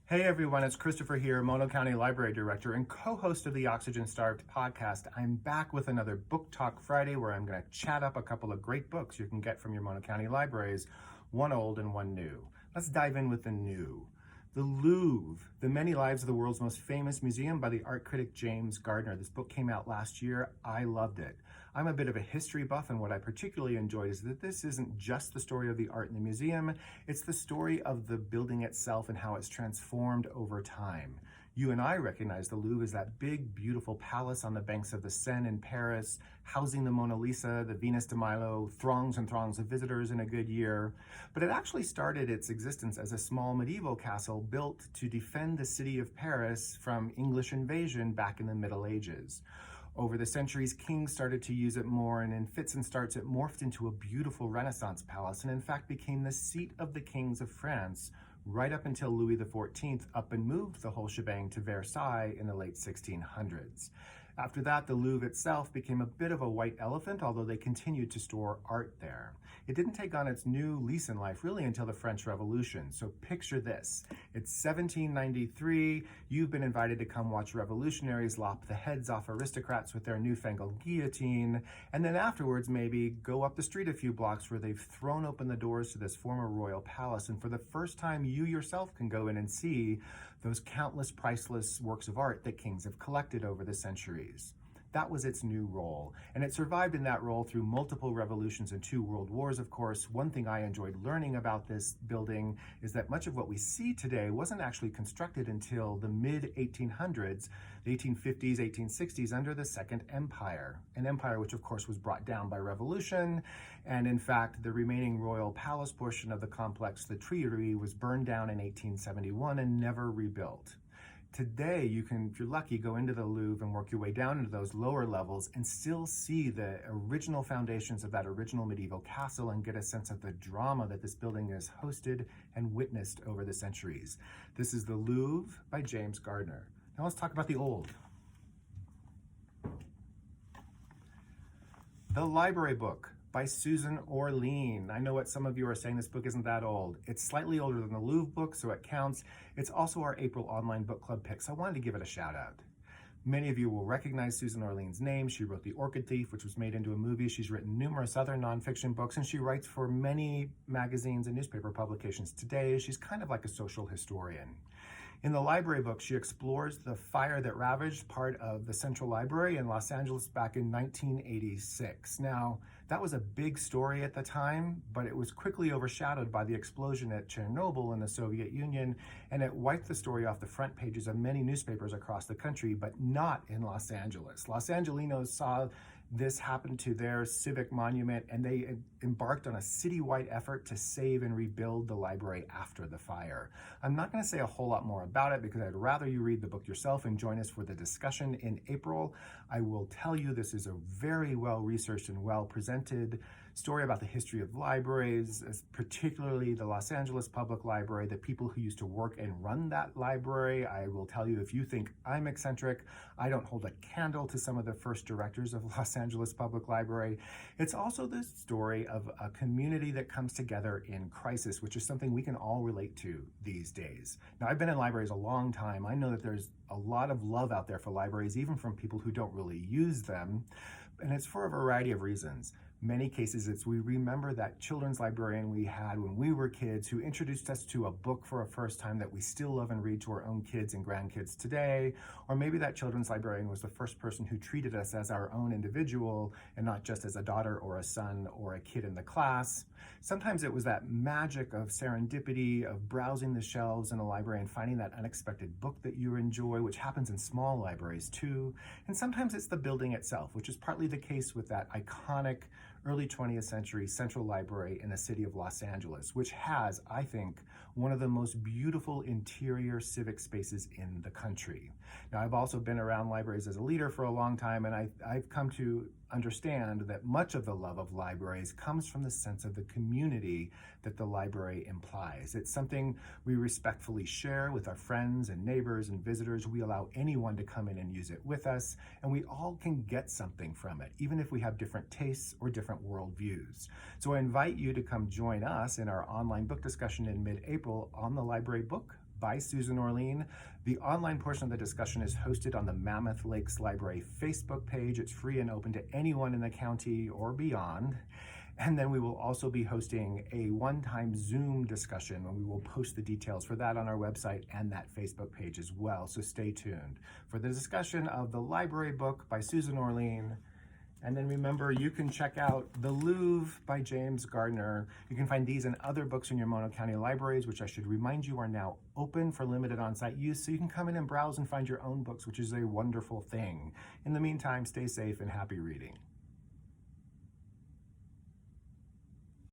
Hey everyone, it's Christopher here, Mono County Library Director and co-host of the Oxygen Starved podcast. I'm back with another Book Talk Friday where I'm going to chat up a couple of great books you can get from your Mono County libraries, one old and one new. Let's dive in with the new. The Louvre, The Many Lives of the World's Most Famous Museum by the art critic James Gardner. This book came out last year. I loved it. I'm a bit of a history buff, and what I particularly enjoyed is that this isn't just the story of the art in the museum, it's the story of the building itself and how it's transformed over time. You and I recognize the Louvre as that big, beautiful palace on the banks of the Seine in Paris, housing the Mona Lisa, the Venus de Milo, throngs and throngs of visitors in a good year. But it actually started its existence as a small medieval castle built to defend the city of Paris from English invasion back in the Middle Ages. Over the centuries, kings started to use it more, and in fits and starts, it morphed into a beautiful Renaissance palace and in fact became the seat of the kings of France right up until Louis XIV up and moved the whole shebang to Versailles in the late 1600s. After that, the Louvre itself became a bit of a white elephant, although they continued to store art there. It didn't take on its new lease in life really until the French Revolution. So picture this. It's 1793. You've been invited to come watch revolutionaries lop the heads off aristocrats with their newfangled guillotine. And then afterwards, maybe go up the street a few blocks where they've thrown open the doors to this former royal palace. And for the first time, you yourself can go in and see those countless priceless works of art that kings have collected over the centuries. That was its new role, and it survived in that role through multiple revolutions and 2 world wars, of course. One thing I enjoyed learning about this building is that much of what we see today wasn't actually constructed until the mid-1800s, the 1850s, 1860s, under the Second Empire, an empire which, of course, was brought down by revolution. And in fact, the remaining royal palace portion of the complex, the Tuileries, was burned down in 1871 and never rebuilt. Today, you can, if you're lucky, go into the Louvre and work your way down into those lower levels and still see the original foundations of that original medieval castle and get a sense of the drama that this building has hosted and witnessed over the centuries. This is the Louvre by James Gardner. Now let's talk about the old. The Library Book by Susan Orlean. I know what some of you are saying, this book isn't that old. It's slightly older than the Louvre book, so it counts. It's also our April online book club pick, so I wanted to give it a shout out. Many of you will recognize Susan Orlean's name. She wrote The Orchid Thief, which was made into a movie. She's written numerous other nonfiction books, and she writes for many magazines and newspaper publications today. She's kind of like a social historian. In the library book, she explores the fire that ravaged part of the Central Library in Los Angeles back in 1986. Now, that was a big story at the time, but it was quickly overshadowed by the explosion at Chernobyl in the Soviet Union, and it wiped the story off the front pages of many newspapers across the country, but not in Los Angeles. Los Angelinos saw this happened to their civic monument, and they embarked on a citywide effort to save and rebuild the library after the fire. I'm not going to say a whole lot more about it because I'd rather you read the book yourself and join us for the discussion in April. I will tell you this is a very well-researched and well-presented story about the history of libraries, particularly the Los Angeles Public Library, the people who used to work and run that library. I will tell you, if you think I'm eccentric, I don't hold a candle to some of the first directors of Los Angeles Public Library. It's also the story of a community that comes together in crisis, which is something we can all relate to these days. Now, I've been in libraries a long time. I know that there's a lot of love out there for libraries, even from people who don't really use them, and it's for a variety of reasons. Many cases, it's we remember that children's librarian we had when we were kids who introduced us to a book for a first time that we still love and read to our own kids and grandkids today. Or maybe that children's librarian was the first person who treated us as our own individual and not just as a daughter or a son or a kid in the class. Sometimes it was that magic of serendipity, of browsing the shelves in a library and finding that unexpected book that you enjoy, which happens in small libraries too. And sometimes it's the building itself, which is partly the case with that iconic early 20th century Central Library in the city of Los Angeles, which has, I think, one of the most beautiful interior civic spaces in the country. Now, I've also been around libraries as a leader for a long time, and I've come to understand that much of the love of libraries comes from the sense of the community that the library implies. It's something we respectfully share with our friends and neighbors and visitors. We allow anyone to come in and use it with us, and we all can get something from it, even if we have different tastes or different worldviews. So I invite you to come join us in our online book discussion in mid-April on the library book by Susan Orlean. The online portion of the discussion is hosted on the Mammoth Lakes Library Facebook page. It's free and open to anyone in the county or beyond. And then we will also be hosting a one-time Zoom discussion, and we will post the details for that on our website and that Facebook page as well. So stay tuned for the discussion of the library book by Susan Orlean. And then remember, you can check out The Louvre by James Gardner. You can find these and other books in your Mono County libraries, which I should remind you are now open for limited on-site use. So you can come in and browse and find your own books, which is a wonderful thing. In the meantime, stay safe and happy reading.